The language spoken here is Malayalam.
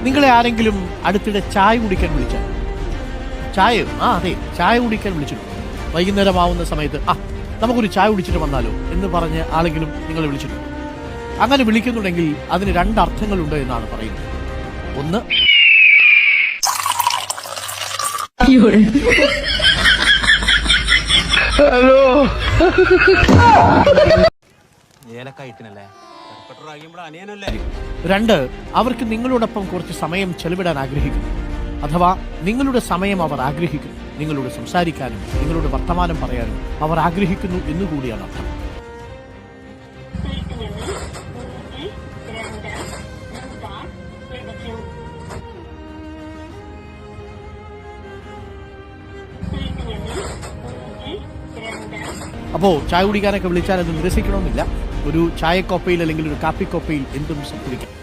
നിങ്ങളെ ആരെങ്കിലും അടുത്തിടെ ചായ കുടിക്കാൻ വിളിച്ചാൽ, ചായയോ? അതെ, ചായ കുടിക്കാൻ വിളിച്ചിട്ടുണ്ട്. വൈകുന്നേരമാവുന്ന സമയത്ത് നമുക്കൊരു ചായ കുടിച്ചിട്ട് വന്നാലോ എന്ന് പറഞ്ഞ് ആരെങ്കിലും നിങ്ങളെ വിളിച്ചിട്ടുണ്ട്. അങ്ങനെ വിളിക്കുന്നുണ്ടെങ്കിൽ അതിന് രണ്ടർത്ഥങ്ങളുണ്ട് എന്നാണ് പറയുന്നത്. ഒന്ന്, രണ്ട്, അവർക്ക് നിങ്ങളോടൊപ്പം കുറച്ച് സമയം ചെലവിടാൻ ആഗ്രഹിക്കുന്നു. അഥവാ നിങ്ങളുടെ സമയം അവർ ആഗ്രഹിക്കുന്നു. നിങ്ങളോട് സംസാരിക്കാനും നിങ്ങളോട് വർത്തമാനം പറയാനും അവർ ആഗ്രഹിക്കുന്നു എന്നുകൂടിയാണ് അർത്ഥം. അപ്പോൾ ചായ കുടിക്കാനൊക്കെ വിളിച്ചാൽ അത് നിരസിക്കണമെന്നില്ല. ഒരു ചായക്കോപ്പയിൽ അല്ലെങ്കിൽ ഒരു കാപ്പിക്കോപ്പയിൽ എന്തും സംഭവിക്കാം.